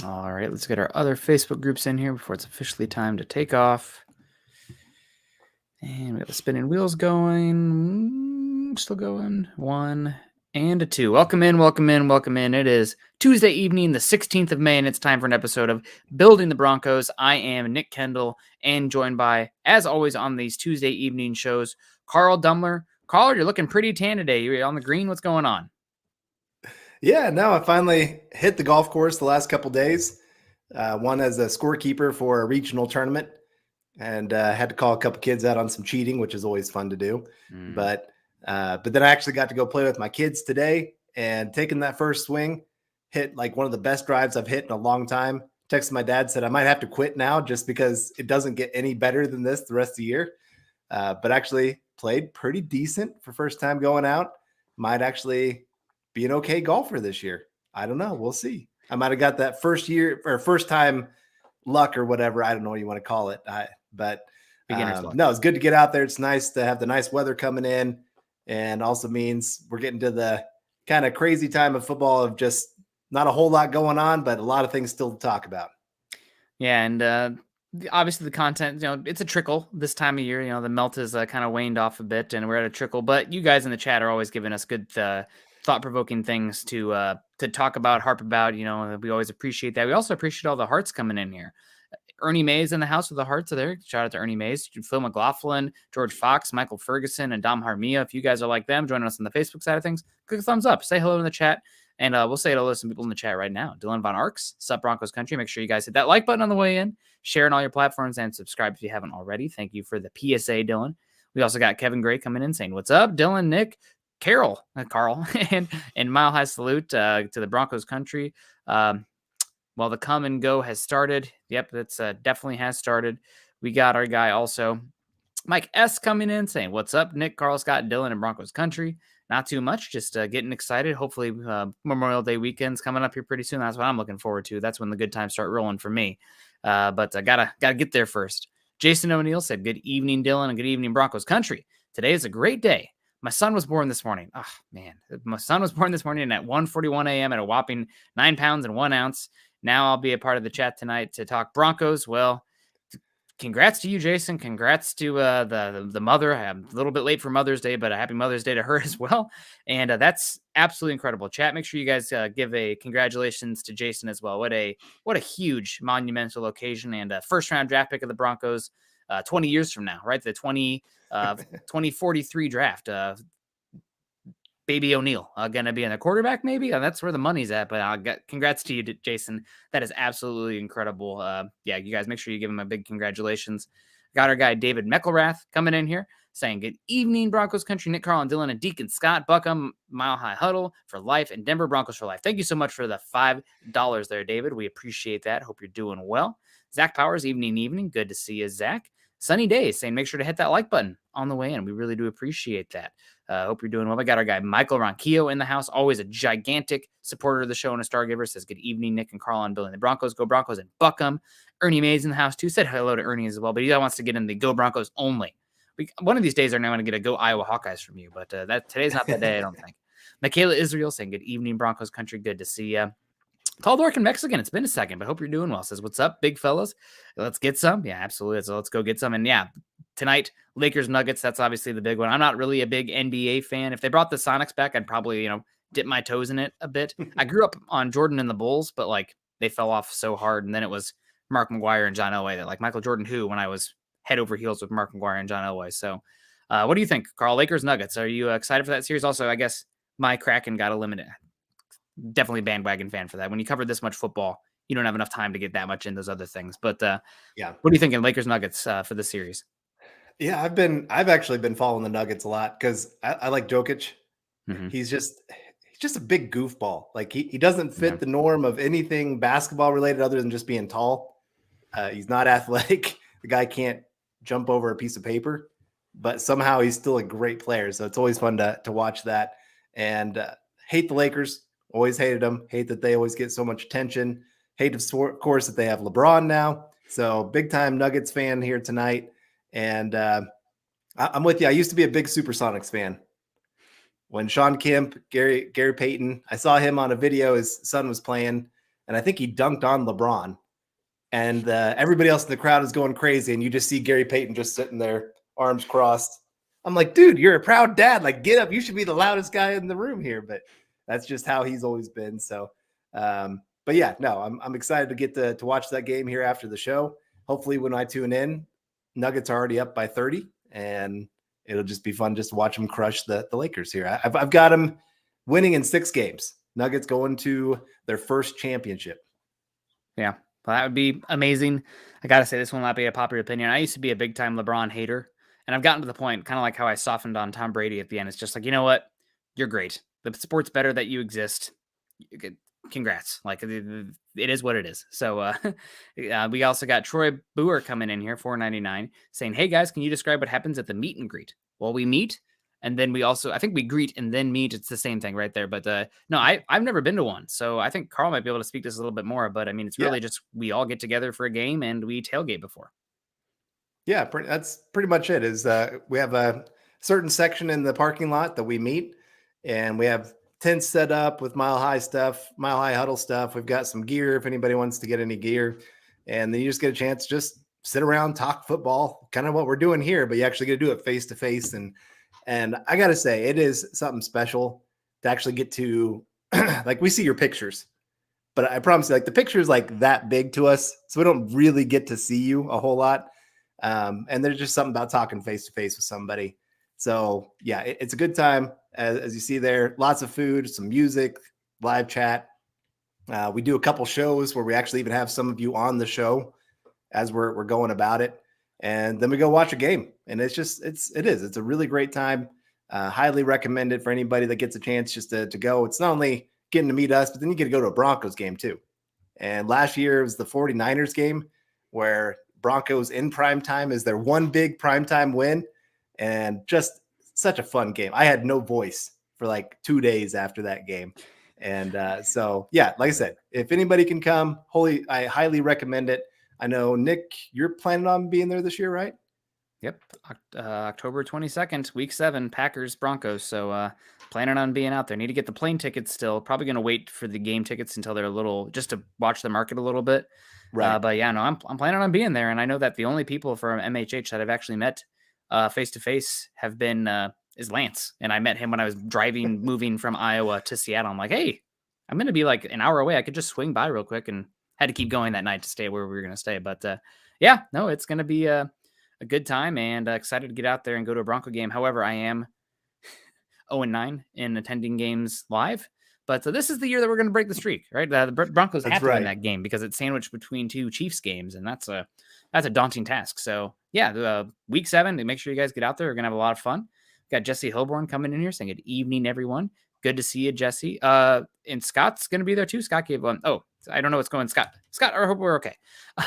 All right, let's get our other Facebook groups in here before it's officially time to take off. And we got the spinning wheels going. Still going. 1 and a 2. Welcome in, welcome in, welcome in. It is Tuesday evening, the 16th of May, and it's time for an episode of Building the Broncos. I am Nick Kendell, and joined by, as always on these Tuesday evening shows, Carl Dumler. Carl, you're looking pretty tan today. You're on the green. What's going on? Yeah, no, I finally hit the golf course the last couple days. One as a scorekeeper for a regional tournament, and had to call a couple kids out on some cheating, which is always fun to do. But then I actually got to go play with my kids today, and taking that first swing, hit like one of the best drives I've hit in a long time. Texted my dad, said I might have to quit now just because it doesn't get any better than this the rest of the year. But actually played pretty decent for first time going out. Might actually be an okay golfer this year. I don't know. We'll see. I might have got that first time luck or whatever. I don't know what you want to call it. But no, it's good to get out there. It's nice to have the nice weather coming in, and also means we're getting to the kind of crazy time of football of just not a whole lot going on, but a lot of things still to talk about. Yeah. And obviously the content, it's a trickle this time of year. The melt has kind of waned off a bit, and we're at a trickle, but you guys in the chat are always giving us good thought-provoking things to talk about, harp about. We always appreciate that. We also appreciate all the hearts coming in here. Ernie Mays in the house with the hearts are there. Shout out to Ernie Mays, Phil McLaughlin, George Fox, Michael Ferguson, and Dom Harmia. If you guys are like them, joining us on the Facebook side of things, click a thumbs up, say hello in the chat, and we'll say hello to some people in the chat right now. Dylan Von Arks, sup Broncos Country. Make sure you guys hit that like button on the way in, share on all your platforms, and subscribe if you haven't already. Thank you for the PSA, Dylan. We also got Kevin Gray coming in saying, "What's up, Dylan, Nick, Carl, and Mile High salute to the Broncos Country." Well, the come and go has started. Yep, that's definitely has started. We got our guy also, Mike S, coming in saying, "What's up, Nick, Carl, Scott, Dylan, and Broncos Country?" Not too much, just getting excited. Hopefully, Memorial Day weekend's coming up here pretty soon. That's what I'm looking forward to. That's when the good times start rolling for me. But I gotta get there first. Jason O'Neill said, "Good evening, Dylan, and good evening, Broncos Country. Today is a great day. My son was born this morning." Oh, man. My son was born this morning at 1:41 a.m. at a whopping 9 pounds and 1 ounce. Now I'll be a part of the chat tonight to talk Broncos. Well, congrats to you, Jason. Congrats to the mother. I'm a little bit late for Mother's Day, but a happy Mother's Day to her as well. And that's absolutely incredible. Chat, make sure you guys give a congratulations to Jason as well. What a huge monumental occasion, and a first-round draft pick of the Broncos 20 years from now, right? The 2043 draft. Baby O'Neill going to be in the quarterback, maybe. That's where the money's at. But congrats to you, Jason. That is absolutely incredible. Yeah, you guys make sure you give him a big congratulations. Got our guy David Meckelrath coming in here saying, "Good evening, Broncos Country, Nick, Carl, and Dylan, and Deacon Scott, Buckham, Mile High Huddle for life, and Denver Broncos for life." Thank you so much for the $5 there, David. We appreciate that. Hope you're doing well. Zach Powers, evening. Good to see you, Zach. Sunny Days saying, "Make sure to hit that like button on the way in." We really do appreciate that. Hope you're doing well. We got our guy Michael Ronquillo in the house, always a gigantic supporter of the show and a star giver. Says, "Good evening, Nick and Carl, on Building the Broncos. Go Broncos," and Buckham. Ernie Mays in the house too. Said hello to Ernie as well, but he wants to get in the Go Broncos only. One of these days, I'm going to get a Go Iowa Hawkeyes from you, but today's not that day, I don't think. Michaela Israel saying, "Good evening, Broncos Country. Good to see you." Tall Dark in Mexican. It's been a second, but hope you're doing well. Says, "What's up, big fellas? Let's get some." Yeah, absolutely. So let's go get some. And yeah, tonight, Lakers Nuggets. That's obviously the big one. I'm not really a big NBA fan. If they brought the Sonics back, I'd probably, dip my toes in it a bit. I grew up on Jordan and the Bulls, but they fell off so hard. And then it was Mark McGuire and John Elway. That Michael Jordan who when I was head over heels with Mark McGuire and John Elway. So what do you think, Carl? Lakers Nuggets. Are you excited for that series? Also, I guess my Kraken got eliminated. Definitely bandwagon fan for that. When you cover this much football, you don't have enough time to get that much in those other things. But yeah, what do you think in Lakers Nuggets for the series? Yeah, I've actually been following the Nuggets a lot because I like Jokic. Mm-hmm. He's just a big goofball. He doesn't fit the norm of anything basketball related other than just being tall. He's not athletic. The guy can't jump over a piece of paper, but somehow he's still a great player. So it's always fun to watch that. And hate the Lakers. Always hated them. Hate that they always get so much attention. Hate, of course, that they have LeBron now. So big time Nuggets fan here tonight. And I'm with you. I used to be a big Supersonics fan. When Sean Kemp, Gary Payton, I saw him on a video. His son was playing. and I think he dunked on LeBron. And everybody else in the crowd is going crazy, and you just see Gary Payton just sitting there, arms crossed. I'm like, dude, you're a proud dad. Like, get up. You should be the loudest guy in the room here. But that's just how he's always been. So, but yeah, no, I'm excited to get to watch that game here after the show. Hopefully, when I tune in, Nuggets are already up by 30, and it'll just be fun just to watch them crush the Lakers here. I've got them winning in 6 games. Nuggets going to their first championship. Yeah. Well, that would be amazing. I got to say, this will not be a popular opinion. I used to be a big-time LeBron hater, and I've gotten to the point, kind of like how I softened on Tom Brady at the end. It's just like, you know what? You're great. The sport's better that you exist. Congrats. Like, it is what it is. So we also got Troy Booher coming in here, $4.99, saying, hey, guys, can you describe what happens at the meet and greet? Well, we meet, and then we also, I think we greet and then meet. It's the same thing right there. But no, I've never been to one. So I think Carl might be able to speak to this a little bit more. But I mean, it's really just we all get together for a game and we tailgate before. Yeah, that's pretty much it. Is we have a certain section in the parking lot that we meet, and we have tents set up with Mile High stuff, Mile High Huddle stuff. We've got some gear if anybody wants to get any gear. And then you just get a chance to just sit around, talk football, kind of what we're doing here, but you actually get to do it face to face. And I got to say, it is something special to actually get to, like, we see your pictures, but I promise you, like, the picture is like that big to us. So we don't really get to see you a whole lot. And there's just something about talking face to face with somebody. So yeah, it's a good time. As you see there, lots of food, some music, live chat. We do a couple shows where we actually even have some of you on the show as we're going about it. And then we go watch a game, and it's a really great time. Highly recommend it for anybody that gets a chance just to go. It's not only getting to meet us, but then you get to go to a Broncos game too. And last year was the 49ers game where Broncos in prime time is their one big primetime win, and just such a fun game. I had no voice for like 2 days after that game. And so, yeah, like I said, if anybody can come, I highly recommend it. I know, Nick, you're planning on being there this year, right? Yep. October 22nd, week 7, Packers, Broncos. So planning on being out there. Need to get the plane tickets still. Probably going to wait for the game tickets until they're just to watch the market a little bit. Right. But yeah, no, I'm planning on being there. And I know that the only people from MHH that I've actually met face to face have been is Lance. And I met him when I was moving from Iowa to Seattle. I'm like, hey, I'm going to be like an hour away. I could just swing by real quick, and had to keep going that night to stay where we were going to stay. But yeah, no, it's going to be a good time, and excited to get out there and go to a Bronco game. However, I am 0-9 in attending games live. But this is the year that we're going to break the streak, right? The Broncos have to win that game because it's sandwiched between 2 Chiefs games, and that's a daunting task. So yeah, week 7, make sure you guys get out there. We're going to have a lot of fun. Got Jesse Hilborn coming in here saying good evening, everyone. Good to see you, Jesse. And Scott's going to be there too. Scott gave one. Oh, I don't know what's going on. Scott, I hope we're okay.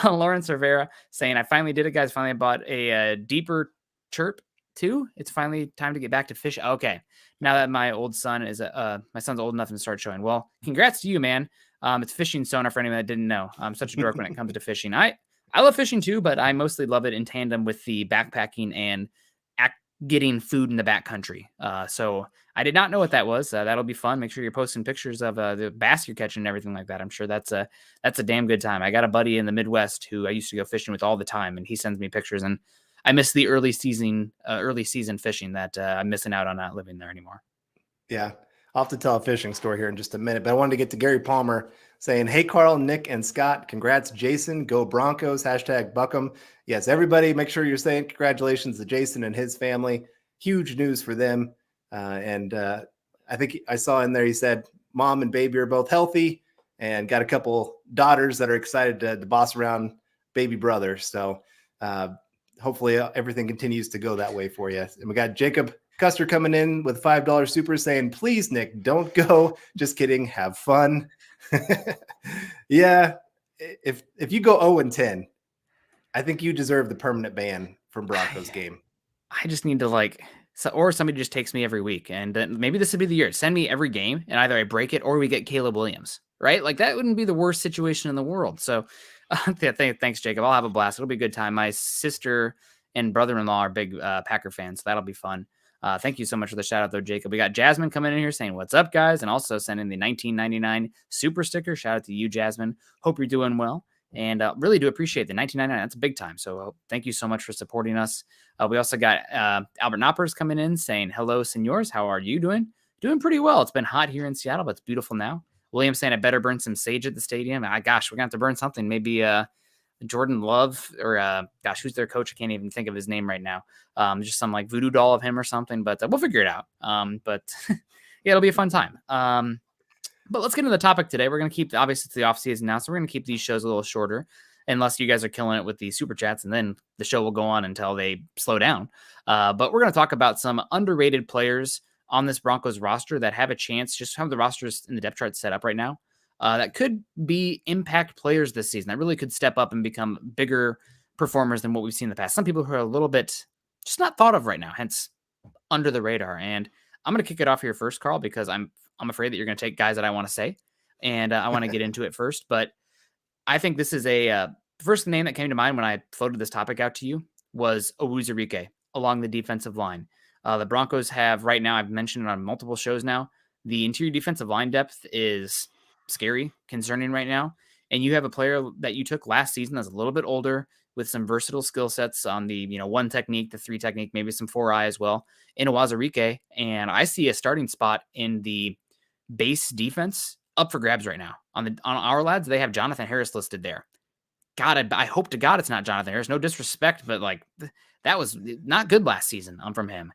Lawrence Rivera saying, I finally did it, guys. Finally bought a deeper chirp too. It's finally time to get back to fish. Okay. Now that my son's old enough to start showing. Well, congrats to you, man. It's fishing sonar for anyone that didn't know. I'm such a dork when it comes to fishing. I love fishing too, but I mostly love it in tandem with the backpacking and getting food in the backcountry. So I did not know what that was. That'll be fun. Make sure you're posting pictures of the bass you're catching and everything like that. I'm sure that's a damn good time. I got a buddy in the Midwest who I used to go fishing with all the time, and he sends me pictures, and I miss the early season fishing that I'm missing out on not living there anymore. Yeah. I'll have to tell a fishing story here in just a minute, but I wanted to get to Gary Palmer saying, hey, Carl, Nick, and Scott, congrats, Jason. Go Broncos, #Buckham. Yes, everybody, make sure you're saying congratulations to Jason and his family. Huge news for them. And I think I saw in there, he said, mom and baby are both healthy and got a couple daughters that are excited to boss around baby brother. So hopefully everything continues to go that way for you. And we got Jacob Custer coming in with $5 super saying, please, Nick, don't go. Just kidding. Have fun. Yeah. If you go 0-10, I think you deserve the permanent ban from Broncos game. I just need to or somebody just takes me every week, and maybe this would be the year. Send me every game, and either I break it or we get Caleb Williams, right? Like, that wouldn't be the worst situation in the world. So thanks, Jacob. I'll have a blast. It'll be a good time. My sister and brother-in-law are big Packer fans, so that'll be fun. Thank you so much for the shout out, though, Jacob. We got Jasmine coming in here saying, "What's up, guys?" And also sending the 1999 super sticker. Shout out to you, Jasmine. Hope you're doing well. And really do appreciate the 1999. That's big time. So thank you so much for supporting us. We also got Albert Knoppers coming in saying, "Hello, senors. How are you doing?" Doing pretty well. It's been hot here in Seattle, but it's beautiful now. William saying, "I better burn some sage at the stadium." Gosh, we're going to have to burn something. Maybe Jordan Love or gosh, who's their coach? I can't even think of his name right now. Just some like voodoo doll of him or something, but we'll figure it out. But yeah, it'll be a fun time. But let's get into the topic today. We're going to keep, obviously, it's the off season now, so we're going to keep these shows a little shorter, unless you guys are killing it with the super chats, and then the show will go on until they slow down. But we're going to talk about some underrated players on this Broncos roster that have a chance, just have the rosters in the depth chart set up right now, that could be impact players this season, that really could step up and become bigger performers than what we've seen in the past. Some people who are a little bit just not thought of right now, hence under the radar. And I'm going to kick it off here first, Carl, because I'm afraid that you're going to take guys that I want to say, and I want to get into it first. But I think this is the first name that came to mind when I floated this topic out to you was Owuzurike along the defensive line. The Broncos have right now, I've mentioned it on multiple shows now, the interior defensive line depth is scary, concerning right now. And you have a player that you took last season that's a little bit older with some versatile skill sets on the 1 technique, the 3 technique, maybe some 4-eye as well in Owuzurike. And I see a starting spot in the base defense up for grabs right now. On our lads, they have Jonathan Harris listed there. God, I hope to God it's not Jonathan Harris. No disrespect, but like that was not good last season from him.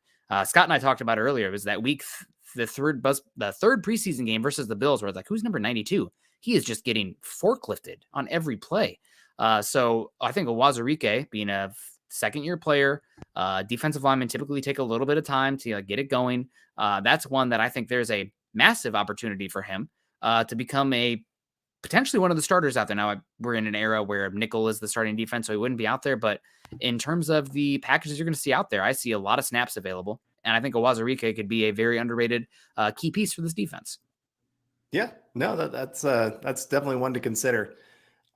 Scott and I talked about earlier. It was that week, the third preseason game versus the Bills, where it's like, who's number 92? He is just getting forklifted on every play. So I think Owuzurike, being a second-year player, defensive linemen typically take a little bit of time to get it going. That's one that I think there's a massive opportunity for him to become potentially one of the starters out there. Now, we're in an era where nickel is the starting defense, so he wouldn't be out there. But in terms of the packages you're going to see out there, I see a lot of snaps available. And I think Owuzurike could be a very underrated key piece for this defense. Yeah, no, that's definitely one to consider.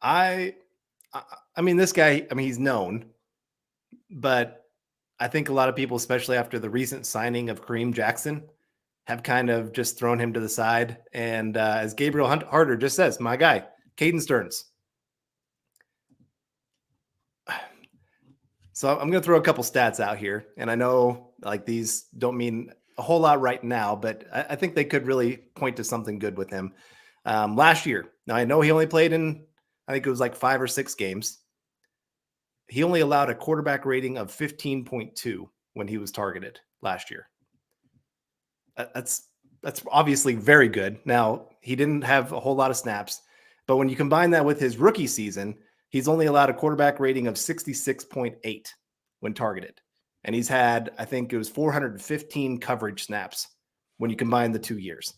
I mean, this guy, he's known, but I think a lot of people, especially after the recent signing of Kareem Jackson, have kind of just thrown him to the side. And as Gabriel Harder just says, my guy, Kaden Stearns. So I'm going to throw a couple stats out here. And I know like these don't mean a whole lot right now, but I think they could really point to something good with him. Last year, now I know he only played in, I think it was like 5 or 6 games. He only allowed a quarterback rating of 15.2 when he was targeted last year. That's obviously very good. Now, he didn't have a whole lot of snaps, but when you combine that with his rookie season, he's only allowed a quarterback rating of 66.8 when targeted. And he's had, I think it was 415 coverage snaps when you combine the 2 years.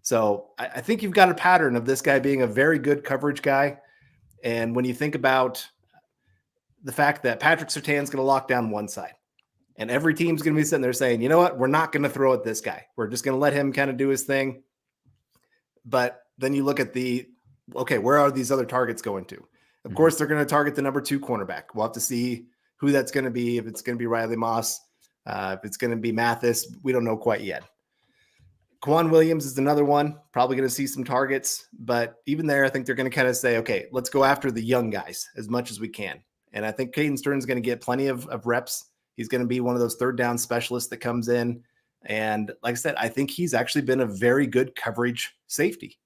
So I think you've got a pattern of this guy being a very good coverage guy. And when you think about the fact that Patrick Surtain's going to lock down one side, and every team's going to be sitting there saying, you know what, we're not going to throw at this guy. We're just going to let him kind of do his thing. But then you look at where are these other targets going to? Of course, they're going to target the number 2 cornerback. We'll have to see who that's going to be, if it's going to be Riley Moss, if it's going to be Mathis. We don't know quite yet. Quan Williams is another one, probably going to see some targets. But even there, I think they're going to kind of say, okay, let's go after the young guys as much as we can. And I think Kaden Stearns is going to get plenty of reps. He's going to be one of those third down specialists that comes in. And like I said, I think he's actually been a very good coverage safety.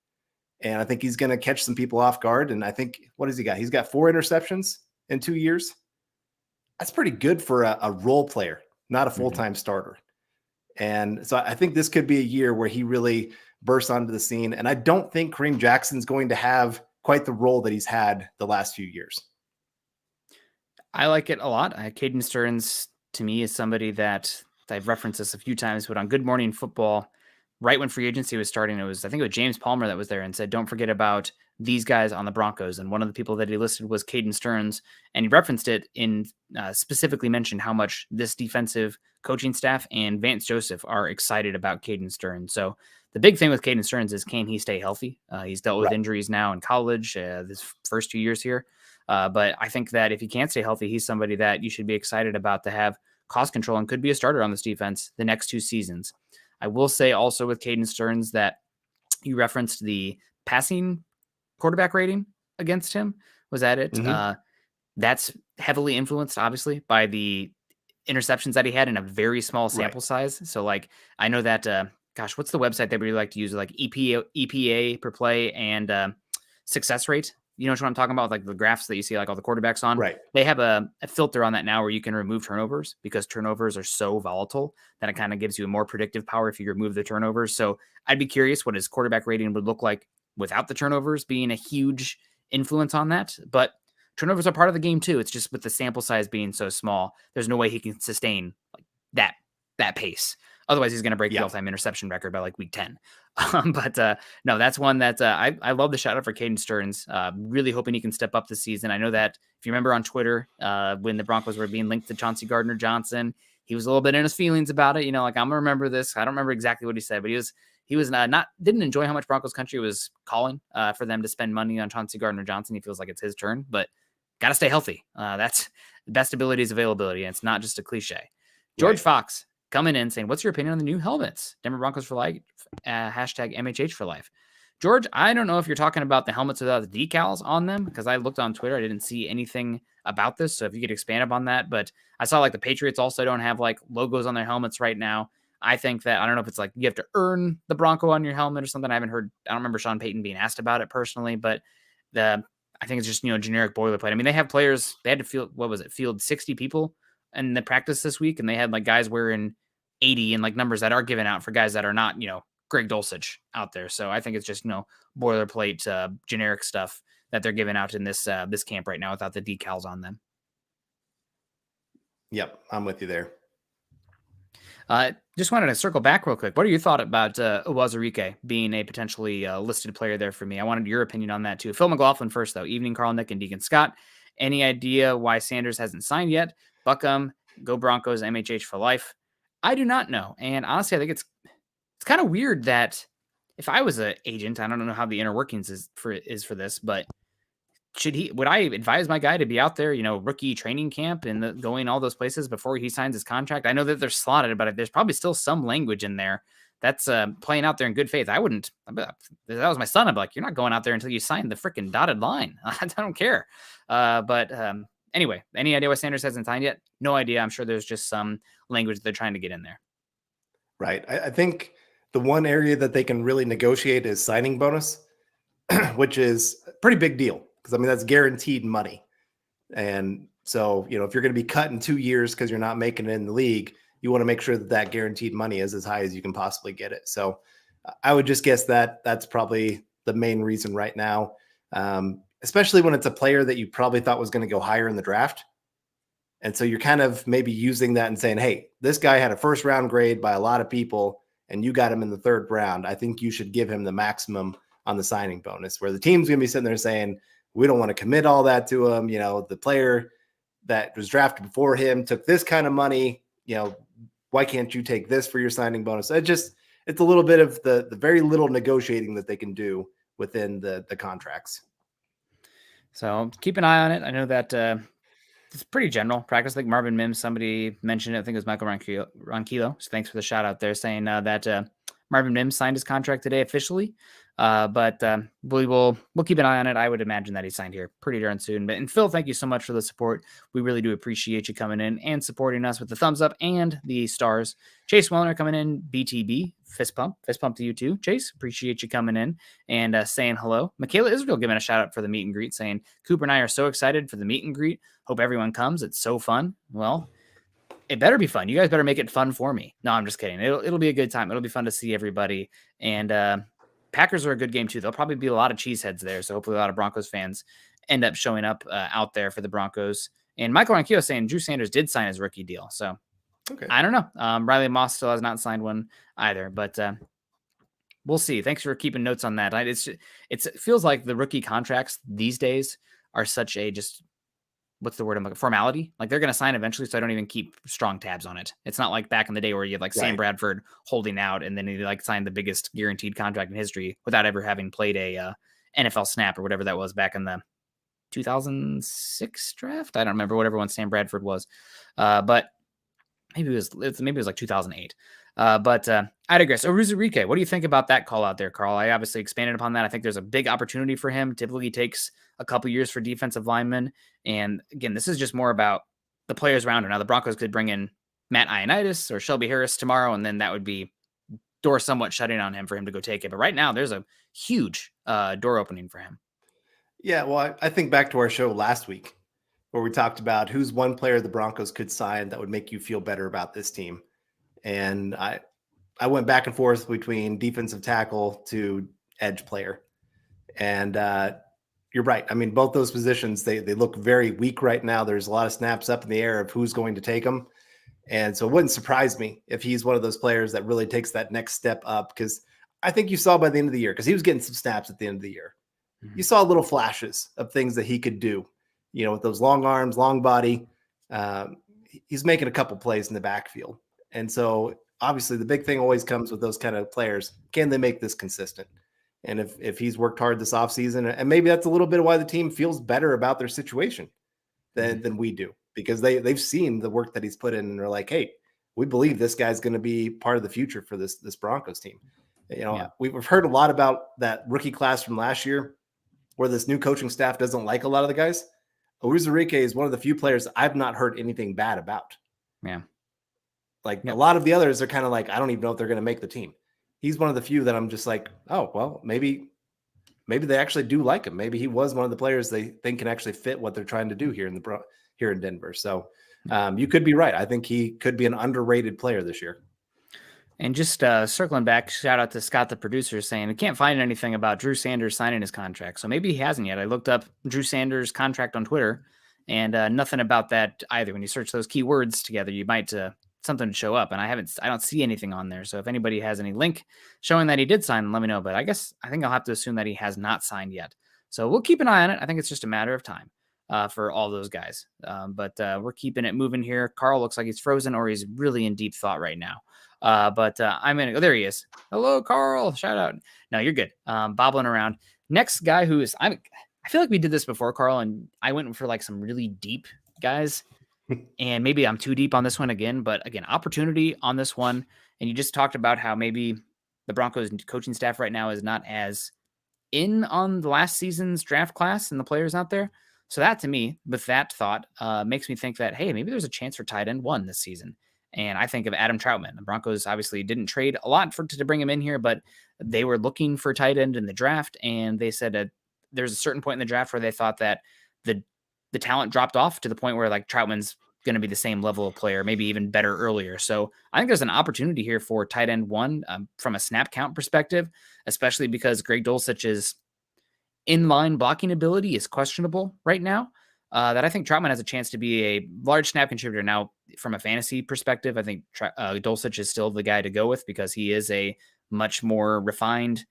And I think he's going to catch some people off guard. And I think, what has he got? He's got 4 interceptions in 2 years. That's pretty good for a role player, not a full-time starter. And so I think this could be a year where he really bursts onto the scene. And I don't think Kareem Jackson's going to have quite the role that he's had the last few years. I like it a lot. Kaden Stearns, to me, is somebody that I've referenced this a few times, but on Good Morning Football, right when free agency was starting, I think it was James Palmer that was there and said, don't forget about these guys on the Broncos. And one of the people that he listed was Kaden Stearns. And he referenced it in specifically mentioned how much this defensive coaching staff and Vance Joseph are excited about Kaden Stearns. So the big thing with Kaden Stearns is, can he stay healthy? He's dealt with injuries now in college, this first 2 years here. But I think that if he can't stay healthy, he's somebody that you should be excited about to have cost control and could be a starter on this defense the next 2 seasons. I will say also with Kaden Stearns that you referenced the passing quarterback rating against him. Was that it? Mm-hmm. That's heavily influenced, obviously, by the interceptions that he had in a very small sample Right. size. So, like, I know that, gosh, what's the website that we like to use? Like EPA per play and success rate. You know what I'm talking about? Like the graphs that you see, like all the quarterbacks on. Right. They have a filter on that now where you can remove turnovers because turnovers are so volatile that it kind of gives you a more predictive power if you remove the turnovers. So I'd be curious what his quarterback rating would look like without the turnovers being a huge influence on that. But turnovers are part of the game too. It's just with the sample size being so small, there's no way he can sustain like that pace. Otherwise, he's going to break the Yeah. all-time interception record by like week 10. But no, that's one that I love the shout out for Kaden Stearns. Really hoping he can step up this season. I know that if you remember on Twitter, when the Broncos were being linked to Chauncey Gardner-Johnson, he was a little bit in his feelings about it. You know, like I'm gonna remember this. I don't remember exactly what he said, but he was didn't enjoy how much Broncos Country was calling for them to spend money on Chauncey Gardner-Johnson. He feels like it's his turn, but got to stay healthy. That's the best ability is availability, and it's not just a cliche. George Right. Fox coming in saying, what's your opinion on the new helmets? Denver Broncos for life, hashtag MHH for life. George, I don't know if you're talking about the helmets without the decals on them because I looked on Twitter. I didn't see anything about this. So if you could expand upon that, but I saw like the Patriots also don't have like logos on their helmets right now. I think that, I don't know if it's like you have to earn the Bronco on your helmet or something. I don't remember Sean Payton being asked about it personally, but I think it's just, generic boilerplate. I mean, they have players, they had to field 60 people in the practice this week. And they had like guys wearing 80 and like numbers that are given out for guys that are not, Greg Dulcich out there. So I think it's just, boilerplate, generic stuff that they're giving out in this camp right now without the decals on them. Yep. I'm with you there. Just wanted to circle back real quick. What are your thoughts about Uwazurike being a potentially listed player there for me? I wanted your opinion on that too. Phil McLaughlin first, though. Evening, Carl, Nick, and Deacon Scott. Any idea why Sanders hasn't signed yet? Buckham, go Broncos, MHH for life. I do not know. And honestly, I think it's kind of weird that if I was an agent, I don't know how the inner workings is for this, but would I advise my guy to be out there, rookie training camp and going all those places before he signs his contract? I know that they're slotted, but there's probably still some language in there that's playing out there in good faith. I wouldn't, if that was my son, I'd be like, you're not going out there until you sign the freaking dotted line. I don't care. But anyway, any idea why Sanders hasn't signed yet? No idea. I'm sure there's just some language that they're trying to get in there. Right. I think the one area that they can really negotiate is signing bonus, which is a pretty big deal. Because, I mean, that's guaranteed money. And so, if you're going to be cut in 2 years because you're not making it in the league, you want to make sure that that guaranteed money is as high as you can possibly get it. So I would just guess that that's probably the main reason right now, especially when it's a player that you probably thought was going to go higher in the draft. And so you're kind of maybe using that and saying, hey, this guy had a first round grade by a lot of people and you got him in the 3rd round. I think you should give him the maximum on the signing bonus, where the team's going to be sitting there saying, we don't want to commit all that to him. The player that was drafted before him took this kind of money. Why can't you take this for your signing bonus? It's a little bit of the very little negotiating that they can do within the contracts. So keep an eye on it. I know that it's pretty general practice. Like Marvin Mims, somebody mentioned it. I think it was Michael Ronquillo. So thanks for the shout out there saying that Marvin Mims signed his contract today officially. But we'll keep an eye on it. I would imagine that he signed here pretty darn soon. And Phil, thank you so much for the support. We really do appreciate you coming in and supporting us with the thumbs up and the stars. Chase Wellner coming in, BTB, fist pump to you too. Chase, appreciate you coming in and saying hello. Michaela Israel giving a shout out for the meet and greet, saying Cooper and I are so excited for the meet and greet. Hope everyone comes. It's so fun. Well, it better be fun. You guys better make it fun for me. No, I'm just kidding. It'll be a good time. It'll be fun to see everybody. And Packers are a good game too. There'll probably be a lot of cheeseheads there. So hopefully a lot of Broncos fans end up showing up out there for the Broncos. And Michael Ronquillo saying Drew Sanders did sign his rookie deal. So okay. I don't know. Riley Moss still has not signed one either, but we'll see. Thanks for keeping notes on that. It feels like the rookie contracts these days are such a what's the word I'm looking for? Formality. Like they're going to sign eventually. So I don't even keep strong tabs on it. It's not like back in the day where you had like Sam Bradford holding out and then he like signed the biggest guaranteed contract in history without ever having played a NFL snap or whatever that was back in the 2006 draft. I don't remember whatever one Sam Bradford was. But maybe it was like 2008. But I digress. Uruzurike, what do you think about that call out there, Carl? I obviously expanded upon that. I think there's a big opportunity for him. Typically takes a couple years for defensive linemen. And again, this is just more about the players around him. Now the Broncos could bring in Matt Ioannidis or Shelby Harris tomorrow, and then that would be door somewhat shutting on him for him to go take it. But right now there's a huge door opening for him. Yeah, well, I think back to our show last week where we talked about who's one player the Broncos could sign that would make you feel better about this team. And I went back and forth between defensive tackle to edge player. And you're right. I mean, both those positions, they look very weak right now. There's a lot of snaps up in the air of who's going to take them. And so it wouldn't surprise me if he's one of those players that really takes that next step up, because I think you saw by the end of the year, because he was getting some snaps at the end of the year. Mm-hmm. You saw little flashes of things that he could do, with those long arms, long body. He's making a couple plays in the backfield. And so obviously the big thing always comes with those kind of players. Can they make this consistent? And if he's worked hard this offseason, and maybe that's a little bit of why the team feels better about their situation than we do, because they've seen the work that he's put in, and they're like, hey, we believe this guy's going to be part of the future for this Broncos team. We've heard a lot about that rookie class from last year where this new coaching staff doesn't like a lot of the guys. Uruzurike is one of the few players I've not heard anything bad about. Yeah. A lot of the others are kind of like, I don't even know if they're going to make the team. He's one of the few that I'm just like, oh, well, maybe they actually do like him. Maybe he was one of the players they think can actually fit what they're trying to do here in Denver. So you could be right. I think he could be an underrated player this year. And just circling back, shout out to Scott, the producer, saying I can't find anything about Drew Sanders signing his contract. So maybe he hasn't yet. I looked up Drew Sanders' contract on Twitter, and nothing about that either. When you search those keywords together, you might something to show up, and I don't see anything on there. So if anybody has any link showing that he did sign, let me know. But I think I'll have to assume that he has not signed yet. So we'll keep an eye on it. I think it's just a matter of time for all those guys. But we're keeping it moving here. Carl looks like he's frozen, or he's really in deep thought right now. But I'm in. Oh, there he is. Hello, Carl. Shout out. No, you're good. Bobbling around. Next guy who is I feel like we did this before, Carl, and I went for like some really deep guys. And maybe I'm too deep on this one again, but again, opportunity on this one. And you just talked about how maybe the Broncos coaching staff right now is not as in on the last season's draft class and the players out there. So that, to me, with that thought, makes me think that, hey, maybe there's a chance for tight end 1 this season. And I think of Adam Troutman. The Broncos obviously didn't trade a lot to bring him in here, but they were looking for tight end in the draft. And they said there's a certain point in the draft where they thought that the talent dropped off to the point where like Troutman's going to be the same level of player, maybe even better earlier. So I think there's an opportunity here for tight end 1 from a snap count perspective, especially because Greg Dulcich's inline blocking ability is questionable right now. That I think Troutman has a chance to be a large snap contributor. Now, from a fantasy perspective, I think Dulcich is still the guy to go with because he is a much more refined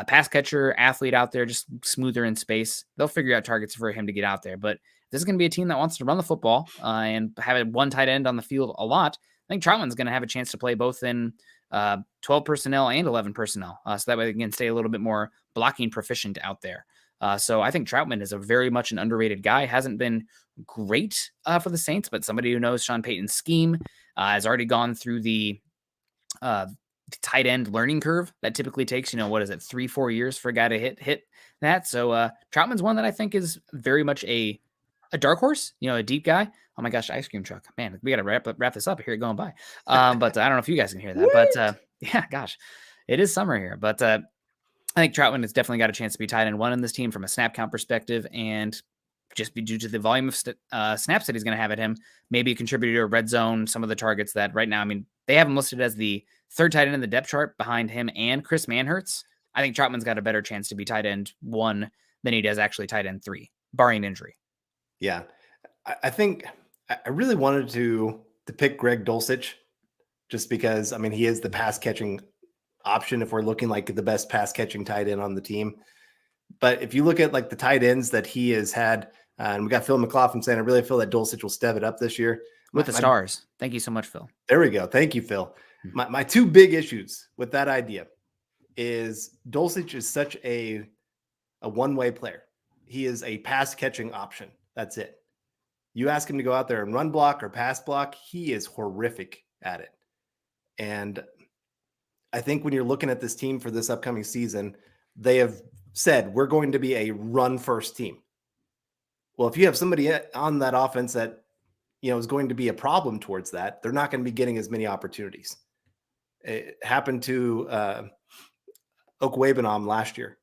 pass catcher, athlete out there, just smoother in space. They'll figure out targets for him to get out there. But this is going to be a team that wants to run the football and have one tight end on the field a lot. I think Troutman's going to have a chance to play both in 12 personnel and 11 personnel. So that way they can stay a little bit more blocking proficient out there. So I think Troutman is a very much an underrated guy. Hasn't been great for the Saints, but somebody who knows Sean Payton's scheme has already gone through the tight end learning curve that typically takes, 3-4 years for a guy to hit that. So Troutman's one that I think is very much a dark horse, a deep guy. Oh my gosh, ice cream truck, man, we got to wrap this up here going by. But I don't know if you guys can hear that, but yeah, gosh, it is summer here, but I think Troutman has definitely got a chance to be tight end 1 in this team from a snap count perspective, and just be due to the volume of snaps that he's going to have at him, maybe a contributor to red zone, some of the targets that right now, I mean, they have him listed as the 3rd tight end in the depth chart behind him and Chris Manhertz. I think Troutman's got a better chance to be tight end 1 than he does actually tight end 3, barring injury. Yeah. I think I really wanted to pick Greg Dulcich just because, I mean, he is the pass catching option if we're looking like the best pass catching tight end on the team. But if you look at like the tight ends that he has had, and we got Phil McLaughlin saying, I really feel that Dulcich will step it up this year. With the stars. Thank you so much, Phil. There we go. Thank you, Phil. My 2 big issues with that idea is Dulcich is such a one-way player. He is a pass catching option. That's it. You ask him to go out there and run block or pass block, he is horrific at it. And I think when you're looking at this team for this upcoming season, they have said we're going to be a run-first team. Well, if you have somebody on that offense that is going to be a problem towards that, they're not going to be getting as many opportunities. It happened to Okwebanam last year,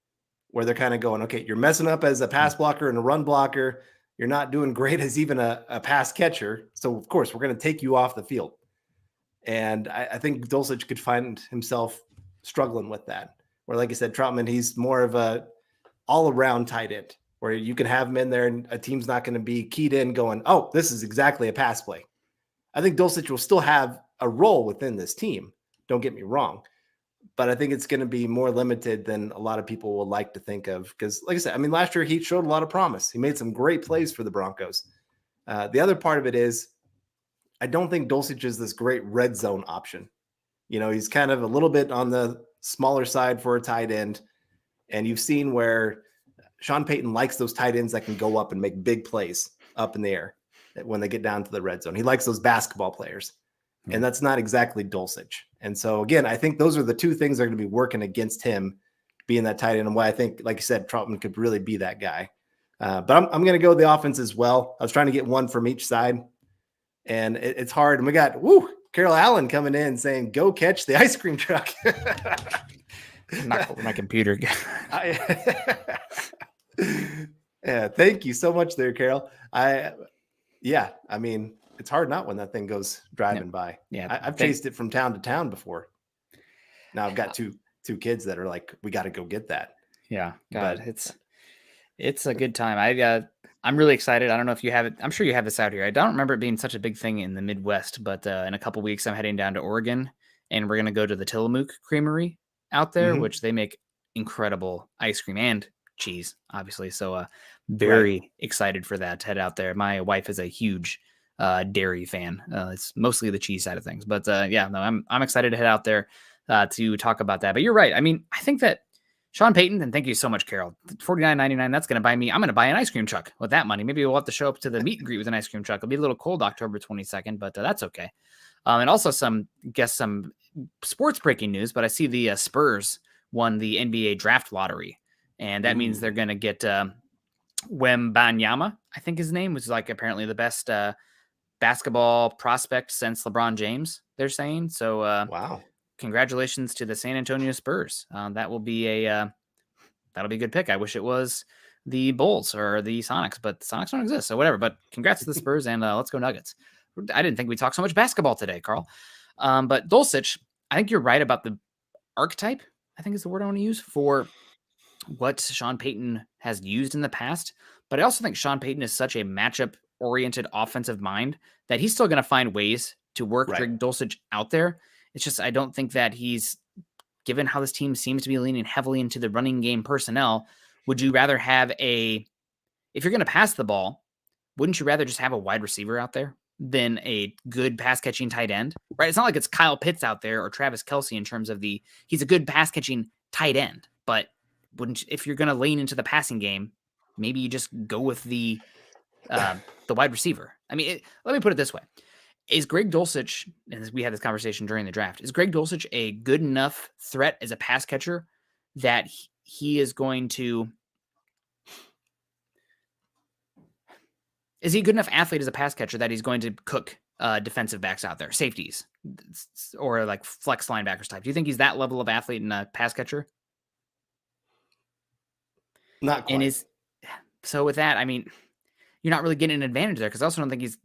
where they're kind of going, okay, you're messing up as a pass blocker and a run blocker. You're not doing great as even a pass catcher. So, of course, we're going to take you off the field. And I think Dulcich could find himself struggling with that. Where, like I said, Troutman, he's more of a all-around tight end, where you can have him in there and a team's not going to be keyed in going, oh, this is exactly a pass play. I think Dulcich will still have a role within this team. Don't get me wrong. But I think it's going to be more limited than a lot of people will like to think of. Because, like I said, I mean, last year he showed a lot of promise. He made some great plays for the Broncos. The other part of it is I don't think Dulcich is this great red zone option. He's kind of a little bit on the smaller side for a tight end. And you've seen where Sean Payton likes those tight ends that can go up and make big plays up in the air when they get down to the red zone. He likes those basketball players. And that's not exactly Dulcich. And so, again, I think those are the two things that are going to be working against him being that tight end. And why I think, like you said, Troutman could really be that guy. But I'm going to go the offense as well. I was trying to get one from each side. And it's hard. And we got, Carol Allen coming in saying, go catch the ice cream truck. Not my computer. Yeah, thank you so much there, Carol. I mean, it's hard not when that thing goes driving by. Yeah, I've chased it from town to town before. Now I've got two kids that are like, we got to go get that. Yeah, God, it's a good time. I'm really excited. I don't know if you have it. I'm sure you have this out here. I don't remember it being such a big thing in the Midwest, but in a couple weeks, I'm heading down to Oregon, and we're going to go to the Tillamook Creamery out there, which they make incredible ice cream and cheese, obviously. So very excited for that to head out there. My wife is a huge dairy fan. It's mostly the cheese side of things, but I'm excited to head out there to talk about that. But you're right. I mean, I think that Sean Payton, and thank you so much, Carol. $49.99. That's going to buy me. I'm going to buy an ice cream truck with that money. Maybe we'll have to show up to the meet and greet with an ice cream truck. It'll be a little cold October 22nd, but that's okay. And also some sports breaking news. But I see the Spurs won the NBA draft lottery, and that means they're going to get Wembanyama, I think his name, was like apparently the best basketball prospect since LeBron James. They're saying so. Wow. Congratulations to the San Antonio Spurs. That will be that'll be a good pick. I wish it was the Bulls or the Sonics, but the Sonics don't exist, so whatever. But congrats to the Spurs, and let's go Nuggets. I didn't think we talked so much basketball today, Carl. But Dulcich, I think you're right about the archetype, I think is the word I want to use, for what Sean Payton has used in the past. But I also think Sean Payton is such a matchup-oriented offensive mind that he's still going to find ways to work Greg Dulcich out there. It's just I don't think that he's, given how this team seems to be leaning heavily into the running game personnel, would you rather have if you're going to pass the ball, wouldn't you rather just have a wide receiver out there than a good pass-catching tight end? Right? It's not like it's Kyle Pitts out there or Travis Kelce in terms of he's a good pass-catching tight end, but if you're going to lean into the passing game, maybe you just go with the wide receiver. I mean, let me put it this way. Is Greg Dulcich, and we had this conversation during the draft, is Greg Dulcich a good enough threat as a pass catcher that he is going to... Is he a good enough athlete as a pass catcher that he's going to cook defensive backs out there, safeties, or like flex linebackers type? Do you think he's that level of athlete and a pass catcher? Not quite. So with that, I mean, you're not really getting an advantage there, because I also don't think he's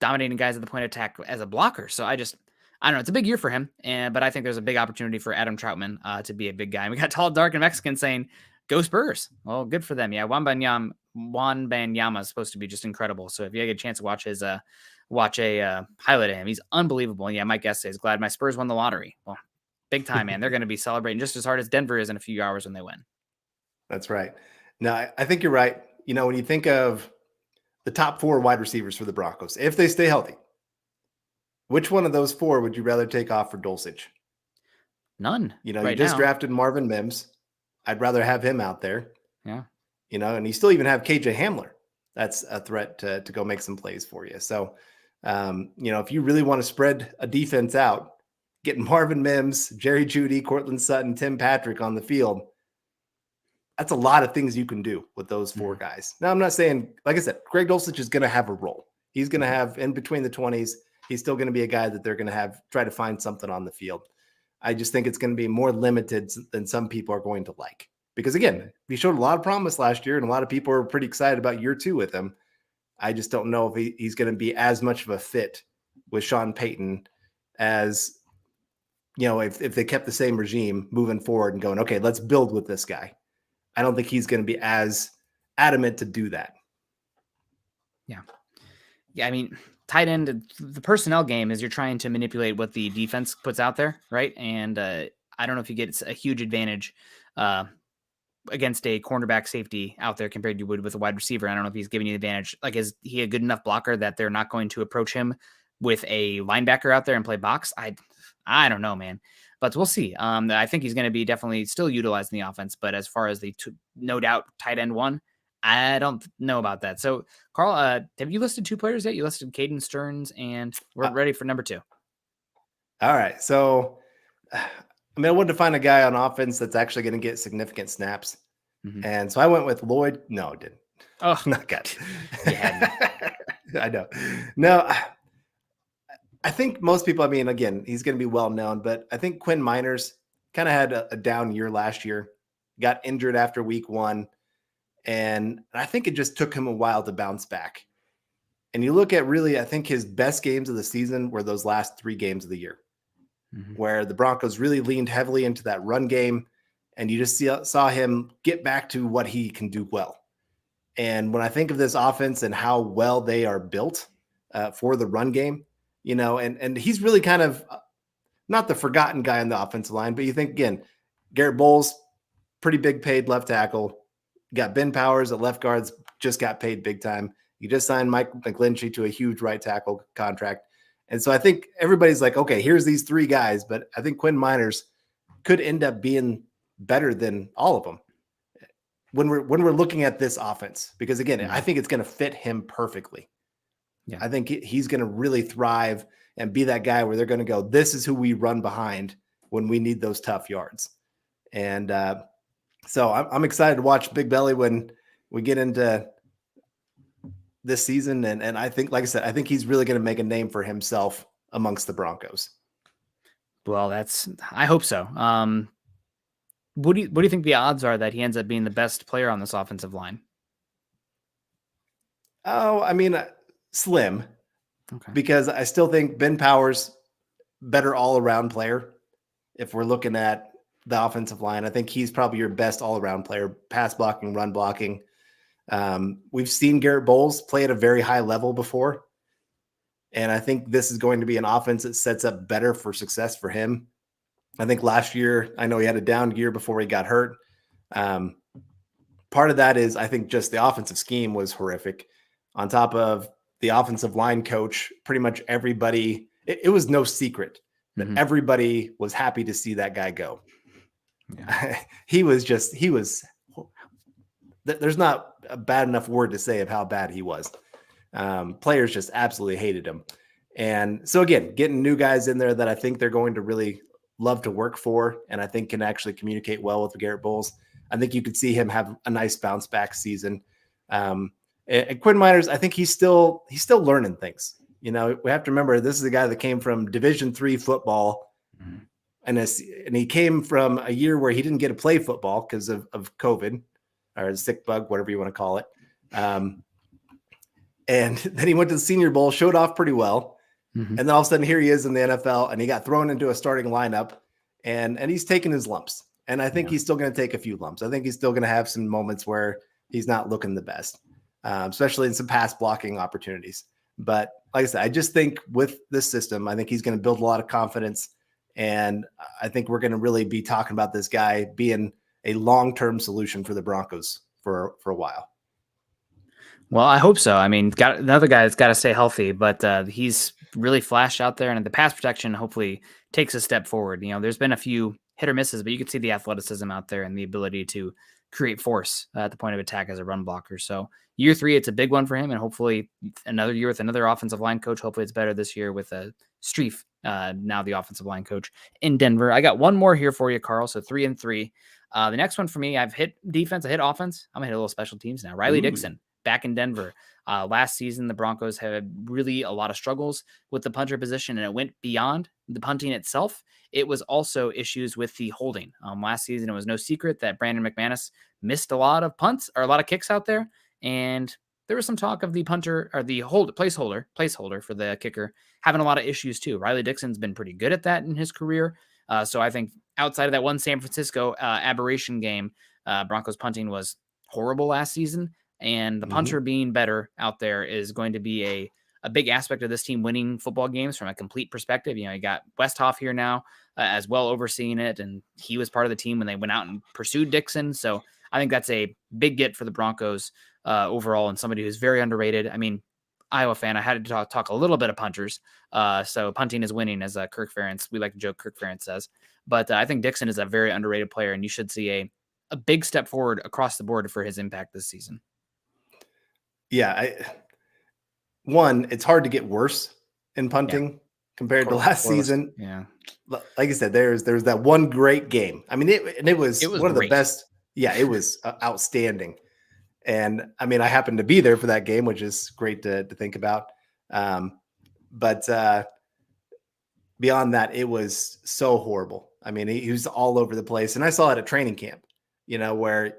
dominating guys at the point of attack as a blocker. So I don't know. It's a big year for him, but I think there's a big opportunity for Adam Troutman to be a big guy. And we got Tall, Dark, and Mexican saying, go Spurs. Well, good for them. Yeah, Wembanyama is supposed to be just incredible. So if you get a chance to watch a highlight of him, he's unbelievable. And yeah, Mike Guest says, glad my Spurs won the lottery. Well, big time, man. They're going to be celebrating just as hard as Denver is in a few hours when they win. That's right. No, I think you're right. When you think of the top 4 wide receivers for the Broncos, if they stay healthy, which one of those 4 would you rather take off for Dulcich? None. You just drafted Marvin Mims. I'd rather have him out there. Yeah. And you still even have KJ Hamler. That's a threat to go make some plays for you. So If you really want to spread a defense out, getting Marvin Mims, Jerry Jeudy, Cortland Sutton, Tim Patrick on the field, that's a lot of things you can do with those 4 guys. Now, I'm not saying, like I said, Greg Dulcich is going to have a role. He's going to have in between the 20s. He's still going to be a guy that they're going to have try to find something on the field. I just think it's going to be more limited than some people are going to like. Because again, he showed a lot of promise last year, and a lot of people are pretty excited about year 2 with him. I just don't know if he's going to be as much of a fit with Sean Payton as, if they kept the same regime moving forward and going, okay, let's build with this guy. I don't think he's going to be as adamant to do that. Yeah. Yeah. I mean, tight end, the personnel game is you're trying to manipulate what the defense puts out there. Right. And I don't know if you get a huge advantage against a cornerback safety out there compared to you would with a wide receiver. I don't know if he's giving you the advantage. Like, is he a good enough blocker that they're not going to approach him with a linebacker out there and play box? I don't know, man. But we'll see. I think he's going to be definitely still utilized in the offense. But as far as the no doubt tight end 1, I don't know about that. So, Carl, have you listed 2 players yet? You listed Kaden Stearns, and we're ready for number 2. All right. So, I wanted to find a guy on offense that's actually going to get significant snaps. And so I went with Lloyd. No, I didn't. Oh, not good. I know. No, I think most people, again, he's going to be well known, but I think Quinn Miners kind of had a down year last year, got injured after week 1. And I think it just took him a while to bounce back. And you look at really, I think his best games of the season were those last 3 games of the year, where the Broncos really leaned heavily into that run game. And you just saw him get back to what he can do well. And when I think of this offense and how well they are built for the run game, and he's really kind of not the forgotten guy on the offensive line, but you think, again, Garrett Bowles, pretty big paid left tackle. Got Ben Powers at left guards, just got paid big time. You just signed Mike McGlinchey to a huge right tackle contract. And so I think everybody's like, okay, here's these 3 guys, but I think Quinn Miners could end up being better than all of them when we're looking at this offense, because again, I think it's going to fit him perfectly. Yeah. I think he's going to really thrive and be that guy where they're going to go, this is who we run behind when we need those tough yards. And so I'm excited to watch Big Belly when we get into this season. And I think, like I said, I think he's really going to make a name for himself amongst the Broncos. Well, I hope so. What do you think the odds are that he ends up being the best player on this offensive line? Oh, slim. Okay. Because I still think Ben Powers, better all-around player. If we're looking at the offensive line, I think he's probably your best all-around player, pass blocking, run blocking. We've seen Garrett Bowles play at a very high level before. And I think this is going to be an offense that sets up better for success for him. I think last year, I know he had a down year before he got hurt. Part of that is, I think, just the offensive scheme was horrific. On top of the offensive line coach, pretty much everybody, it was no secret that everybody was happy to see that guy go. Yeah. There's not a bad enough word to say of how bad he was. Players just absolutely hated him. And so again, getting new guys in there that I think they're going to really love to work for, and I think can actually communicate well with Garrett Bowles. I think you could see him have a nice bounce back season. And Quinn Miners, I think he's still learning things. We have to remember, this is a guy that came from Division III football, and he came from a year where he didn't get to play football because of COVID or the sick bug, whatever you want to call it. And then he went to the Senior Bowl, showed off pretty well. And then all of a sudden here he is in the NFL, and he got thrown into a starting lineup, and he's taking his lumps. And I think he's still going to take a few lumps. I think he's still going to have some moments where he's not looking the best, especially in some pass blocking opportunities. But like I said, I just think with this system, I think he's going to build a lot of confidence. And I think we're going to really be talking about this guy being a long-term solution for the Broncos for a while. Well, I hope so. Got another guy that's got to stay healthy, but he's really flashed out there, and the pass protection hopefully takes a step forward. There's been a few hit or misses, but you can see the athleticism out there and the ability to create force at the point of attack as a run blocker. So year 3, it's a big one for him, and hopefully another year with another offensive line coach. Hopefully it's better this year with Streif, now the offensive line coach in Denver. I got one more here for you, Carl. So 3-3. The next one for me, I've hit defense, I hit offense. I'm gonna hit a little special teams now. Riley Dixon back in Denver. Last season, the Broncos had really a lot of struggles with the punter position, and it went beyond the punting itself. It was also issues with the holding. Last season, it was no secret that Brandon McManus missed a lot of punts or a lot of kicks out there, and there was some talk of the punter or the placeholder for the kicker having a lot of issues too. Riley Dixon's been pretty good at that in his career. So I think outside of that one San Francisco aberration game, Broncos punting was horrible last season. And the punter being better out there is going to be a big aspect of this team winning football games from a complete perspective. You know, you got Westhoff here now as well overseeing it, and he was part of the team when they went out and pursued Dixon. So I think that's a big get for the Broncos overall, and somebody who's very underrated. I mean, Iowa fan, I had to talk a little bit of punters. So punting is winning, as Kirk Ferentz, we like to joke Kirk Ferentz says. But I think Dixon is a very underrated player, and you should see a big step forward across the board for his impact this season. Yeah, it's hard to get worse in punting compared to last season. Yeah, like I said, there's that one great game. I mean, it was one of the best. Yeah, it was outstanding. And I mean, I happened to be there for that game, which is great to think about. But beyond that, it was so horrible. I mean, he was all over the place, and I saw it at training camp. You know, where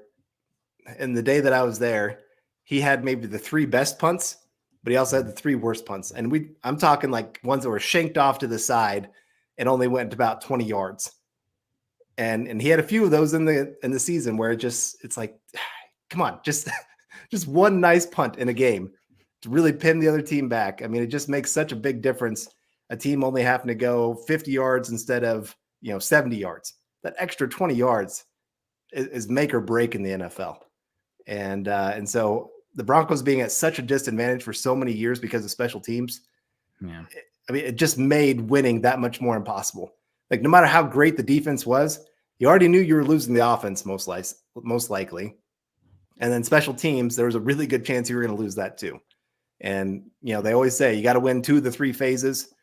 in the day that I was there, he had maybe the 3 best punts, but he also had the 3 worst punts. And I'm talking like ones that were shanked off to the side and only went about 20 yards. And he had a few of those in the season where it's like, come on, just one nice punt in a game to really pin the other team back. I mean, it just makes such a big difference. A team only having to go 50 yards instead of, 70 yards. That extra 20 yards is make or break in the NFL. And so the Broncos being at such a disadvantage for so many years because of special teams, it just made winning that much more impossible. Like, no matter how great the defense was, you already knew you were losing the offense most likely. And then special teams, there was a really good chance you were going to lose that too. And, they always say you got to win 2 of the 3 phases.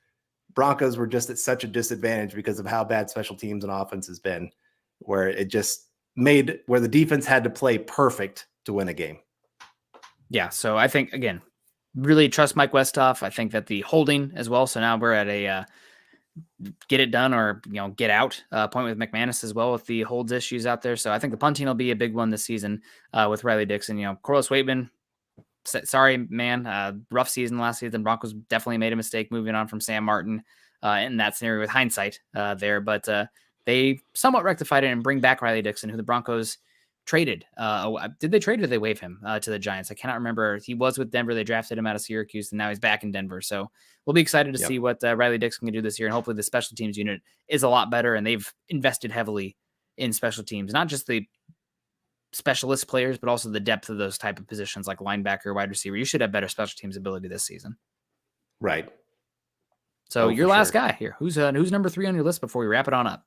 Broncos were just at such a disadvantage because of how bad special teams and offense has been, where it just made where the defense had to play perfect to win a game. Yeah. So I think, again, really trust Mike Westhoff. I think that the holding as well. So now we're at a get it done or, get out point with McManus as well with the holds issues out there. So I think the punting will be a big one this season with Riley Dixon. Corliss Waitman, sorry, man. Rough season last season. Broncos definitely made a mistake moving on from Sam Martin in that scenario with hindsight there. But they somewhat rectified it and bring back Riley Dixon, who the Broncos traded. Did they trade or did they waive him to the Giants? I cannot remember. He was with Denver. They drafted him out of Syracuse, and now he's back in Denver. So we'll be excited to see what Riley Dixon can do this year. And hopefully the special teams unit is a lot better, and they've invested heavily in special teams, not just the specialist players, but also the depth of those type of positions like linebacker, wide receiver. You should have better special teams ability this season. Right. So your last guy here, who's number 3 on your list before we wrap it on up?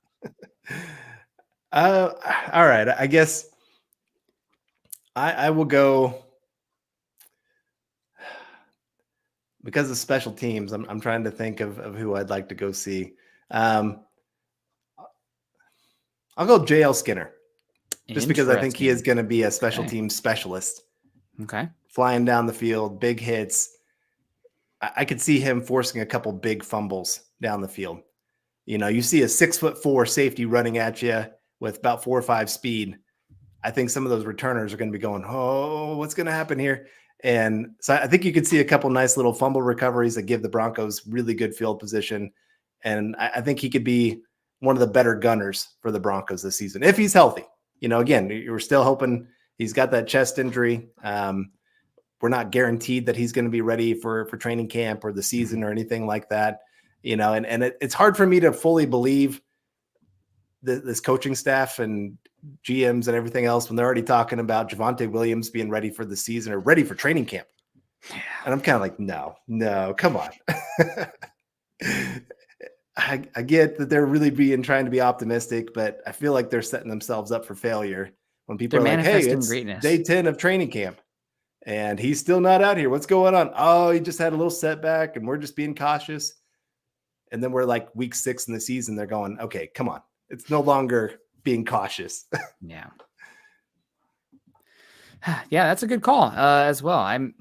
All right. I guess I will go because of special teams. I'm trying to think of who I'd like to go see. I'll go JL Skinner, just because I think he is going to be a special teams specialist. Okay. Flying down the field, big hits. I could see him forcing a couple big fumbles down the field. You see a 6'4" safety running at you with about 4 or 5 speed. I think some of those returners are going to be going, oh, what's going to happen here? And so I think you could see a couple nice little fumble recoveries that give the Broncos really good field position. And I think he could be one of the better gunners for the Broncos this season, if he's healthy. Again, you're still hoping he's got that chest injury. We're not guaranteed that he's going to be ready for training camp or the season or anything like that. And it's hard for me to fully believe this coaching staff and GMs and everything else when they're already talking about Javonte Williams being ready for the season or ready for training camp. And I'm kind of like, no, come on. I get that they're really trying to be optimistic, but I feel like they're setting themselves up for failure when people They're are like, hey, manifesting it's greatness. day 10 of training camp and he's still not out here. What's going on? Oh, he just had a little setback and we're just being cautious. And then we're like week 6 in the season. They're going, okay, come on. It's no longer being cautious. Yeah. Yeah, that's a good call as well. I'm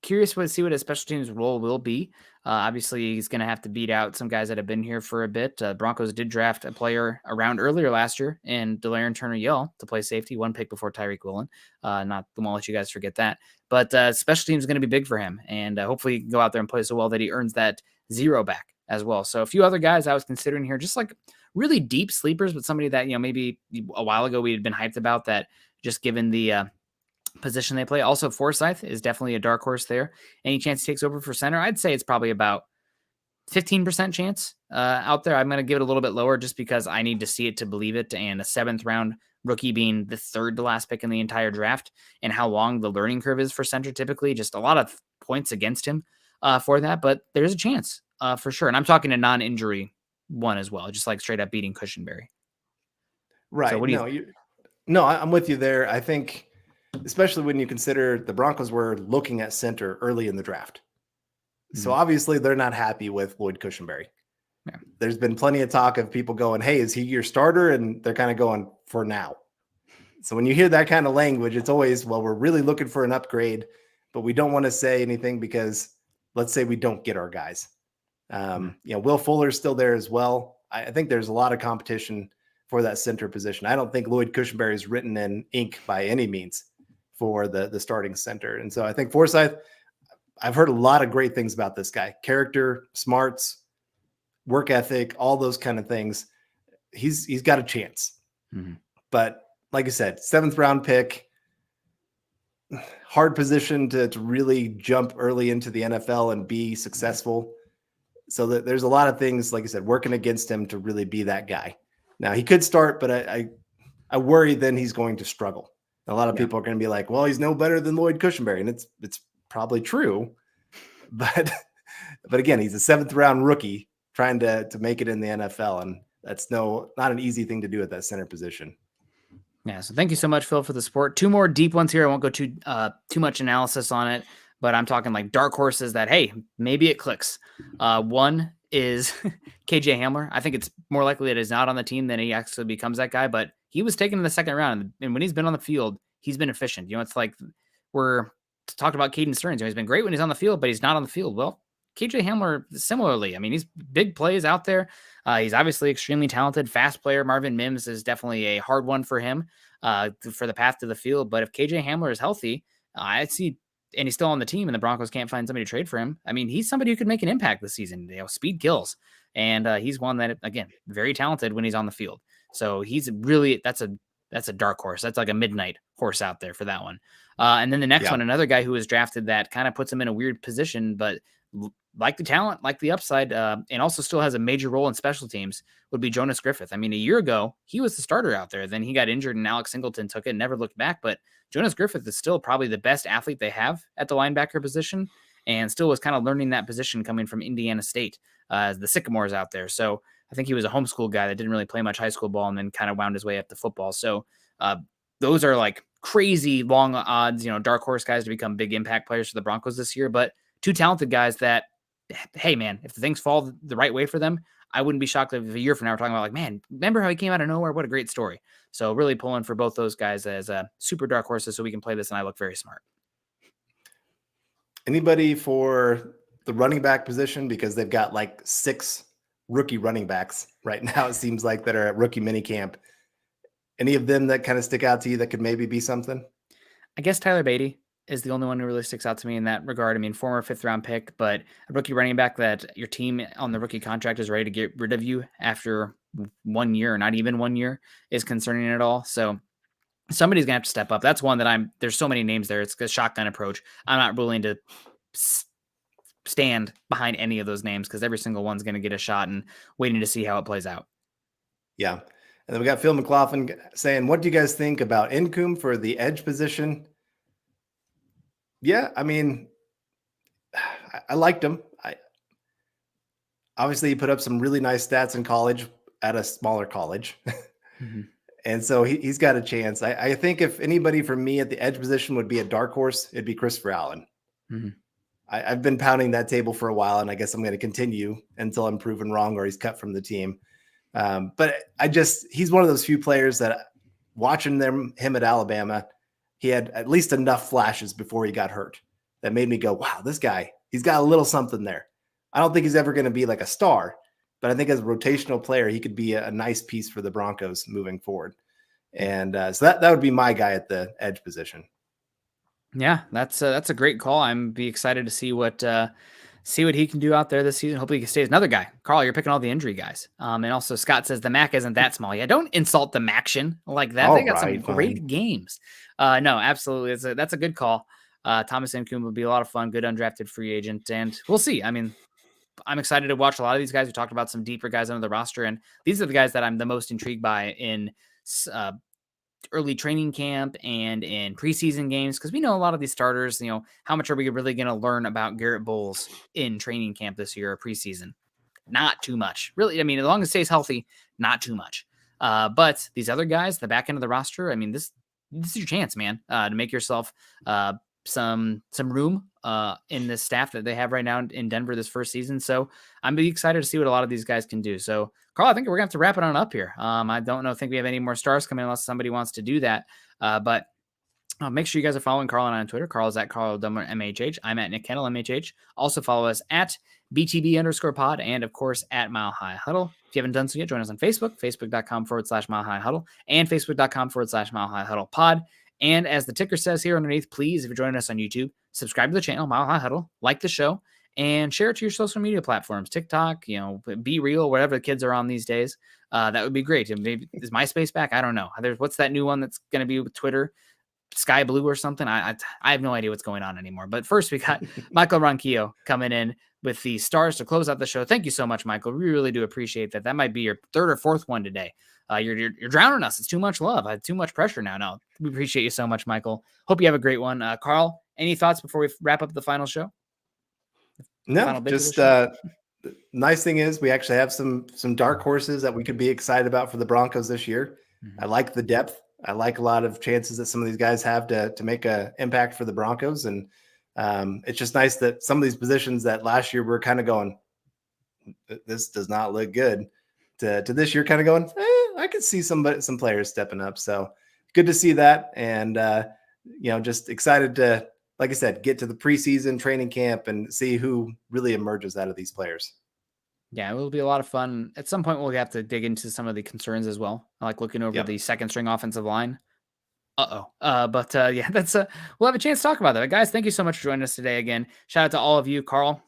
curious to see what his special teams role will be. Obviously, he's going to have to beat out some guys that have been here for a bit. Broncos did draft a player around earlier last year in Delarian Turner-Yell to play safety, one pick before Tyreek Woolen. Not going to let you guys forget that. But special teams is going to be big for him, and hopefully he can go out there and play so well that he earns that 0 back as well. So a few other guys I was considering here, just like really deep sleepers, but somebody that, maybe a while ago we had been hyped about that just given the position they play. Also, Forsythe is definitely a dark horse there. Any chance he takes over for center? I'd say it's probably about 15% chance out there. I'm going to give it a little bit lower just because I need to see it to believe it. And a 7th round rookie being the 3rd to last pick in the entire draft and how long the learning curve is for center typically, just a lot of points against him for that. But there's a chance for sure. And I'm talking a non-injury one as well, just like straight up beating Cushenberry. Right. So what do I'm with you there. I think, especially when you consider the Broncos were looking at center early in the draft. So obviously they're not happy with Lloyd Cushenberry. Yeah. There's been plenty of talk of people going, hey, is he your starter? And they're kind of going for now. So when you hear that kind of language, it's always, well, we're really looking for an upgrade, but we don't want to say anything because let's say we don't get our guys. Will Fuller's still there as well. I think there's a lot of competition for that center position. I don't think Lloyd Cushenberry is written in ink by any means for the starting center. And so I think Forsythe, I've heard a lot of great things about this guy. Character, smarts, work ethic, all those kind of things. He's got a chance. But like I said, 7th round pick, hard position to really jump early into the NFL and be successful. So that there's a lot of things, like I said, working against him to really be that guy. Now he could start, but I worry then he's going to struggle. A lot of people are going to be like, well, he's no better than Lloyd Cushenberry. And it's probably true. But again, he's a 7th round rookie trying to make it in the NFL. And that's not an easy thing to do at that center position. Yeah. So thank you so much, Phil, for the support. 2 more deep ones here. I won't go too much analysis on it, but I'm talking like dark horses that, hey, maybe it clicks. One is KJ Hamler. I think it's more likely that he's not on the team than he actually becomes that guy, but he was taken in the 2nd round. And when he's been on the field, he's been efficient. It's like we're talked about Kaden Stearns. He's been great when he's on the field, but he's not on the field. Well, KJ Hamler, similarly, I mean, he's big plays out there. He's obviously extremely talented, fast player. Marvin Mims is definitely a hard one for him for the path to the field. But if KJ Hamler is healthy, I see, and he's still on the team and the Broncos can't find somebody to trade for him. I mean, he's somebody who could make an impact this season. Speed kills. And he's one that, again, very talented when he's on the field. So he's really, that's a dark horse. That's like a midnight horse out there for that one. And then the next one, another guy who was drafted that kind of puts him in a weird position, but like the talent, like the upside, and also still has a major role in special teams would be Jonas Griffith. I mean, a year ago, he was the starter out there. Then he got injured and Alex Singleton took it and never looked back. But Jonas Griffith is still probably the best athlete they have at the linebacker position and still was kind of learning that position coming from Indiana State, the Sycamores out there. So I think he was a homeschool guy that didn't really play much high school ball and then kind of wound his way up to football. So those are like crazy long odds, dark horse guys to become big impact players for the Broncos this year, but 2 talented guys that, hey man, if the things fall the right way for them, I wouldn't be shocked if a year from now we're talking about like, man, remember how he came out of nowhere? What a great story. So really pulling for both those guys as super dark horses so we can play this and I look very smart. Anybody for the running back position? Because they've got like 6 rookie running backs right now, it seems like, that are at rookie minicamp. Any of them that kind of stick out to you that could maybe be something? I guess Tyler Beatty is the only one who really sticks out to me in that regard. I mean, former 5th round pick, but a rookie running back that your team on the rookie contract is ready to get rid of you after 1 year, or not even 1 year, is concerning at all. So somebody's gonna have to step up. That's one that there's so many names there. It's a shotgun approach. I'm not willing to stand behind any of those names because every single one's going to get a shot and waiting to see how it plays out. Yeah. And then we got Phil McLaughlin saying, what do you guys think about Nkum for the edge position? Yeah, I mean, I liked him. Obviously he put up some really nice stats in college at a smaller college. And so he's got a chance. I think if anybody from me at the edge position would be a dark horse, it'd be Christopher Allen. Mm-hmm. I've been pounding that table for a while, and I guess I'm going to continue until I'm proven wrong or he's cut from the team. But he's one of those few players that watching him at Alabama, he had at least enough flashes before he got hurt that made me go, wow, this guy, he's got a little something there. I don't think he's ever going to be like a star, but I think as a rotational player, he could be a nice piece for the Broncos moving forward. And so that would be my guy at the edge position. Yeah, that's a great call. I'm be excited to see what he can do out there this season. Hopefully he stays. Another guy, Carl, you're picking all the injury guys. And also Scott says the MAC isn't that small. Yeah, don't insult the MACtion like that. They got some great games. No, absolutely. That's a good call. Thomas Nkum would be a lot of fun. Good undrafted free agent, and we'll see. I mean, I'm excited to watch a lot of these guys. We talked about some deeper guys under the roster, and these are the guys that I'm the most intrigued by in early training camp and in preseason games, because we know a lot of these starters, how much are we really going to learn about Garrett Bowles in training camp this year or preseason? Not too much. Really, I mean, as long as it stays healthy, not too much. But these other guys, the back end of the roster, I mean, this is your chance, man, to make yourself some room in this staff that they have right now in Denver this first season. So I'm really excited to see what a lot of these guys can do. So Carl, I think we're gonna have to wrap it on up here. I don't think we have any more stars coming unless somebody wants to do that. But make sure you guys are following Carl and I on Twitter. Carl is at Carl Dumler MHH. I'm at Nick Kendell MHH. Also follow us at BTB_pod and of course at Mile High Huddle. If you haven't done so yet, join us on Facebook, facebook.com/Mile High Huddle and facebook.com/Mile High Huddle pod. And as the ticker says here underneath, please, if you're joining us on YouTube, subscribe to the channel, Mile High Huddle, like the show, and share it to your social media platforms, TikTok, Be Real, whatever the kids are on these days. That would be great. And maybe is MySpace back? I don't know. What's that new one that's going to be with Twitter? Sky Blue or something? I have no idea what's going on anymore. But first, we got Michael Ronquillo coming in with the stars to close out the show. Thank you so much, Michael. We really do appreciate that. That might be your third or fourth one today. You're drowning us. It's too much love. I have too much pressure now. No, we appreciate you so much, Michael. Hope you have a great one. Carl, any thoughts before we wrap up the final show? No, just nice thing is we actually have some dark horses that we could be excited about for the Broncos this year. Mm-hmm. I like the depth. I like a lot of chances that some of these guys have to make an impact for the Broncos. And it's just nice that some of these positions that last year we're kind of going, this does not look good, to this year kind of going, I could see some players stepping up. So good to see that. And, just excited to, like I said, get to the preseason training camp and see who really emerges out of these players. Yeah, it will be a lot of fun. At some point, we'll have to dig into some of the concerns as well, like looking over the second string offensive line. But that's we'll have a chance to talk about that. But guys, thank you so much for joining us today again. Shout out to all of you. Carl,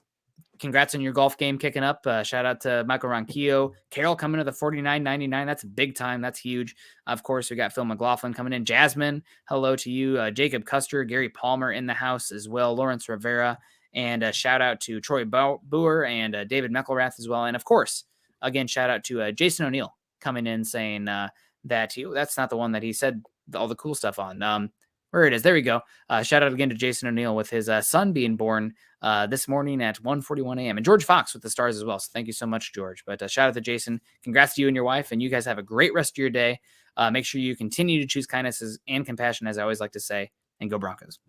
congrats on your golf game kicking up. Shout out to Michael Ronquillo. Carol coming to the 49.99. That's big time. That's huge. Of course, we got Phil McLaughlin coming in. Jasmine, hello to you. Jacob Custer, Gary Palmer in the house as well. Lawrence Rivera. And a shout out to Troy Booher and David Meckelrath as well. And of course, again, shout out to Jason O'Neill coming in saying that's not the one that he said all the cool stuff on. Where it is. There we go. Shout out again to Jason O'Neill with his son being born this morning at 1:41 a.m. And George Fox with the stars as well. So thank you so much, George. But shout out to Jason. Congrats to you and your wife. And you guys have a great rest of your day. Make sure you continue to choose kindness and compassion, as I always like to say, and go Broncos.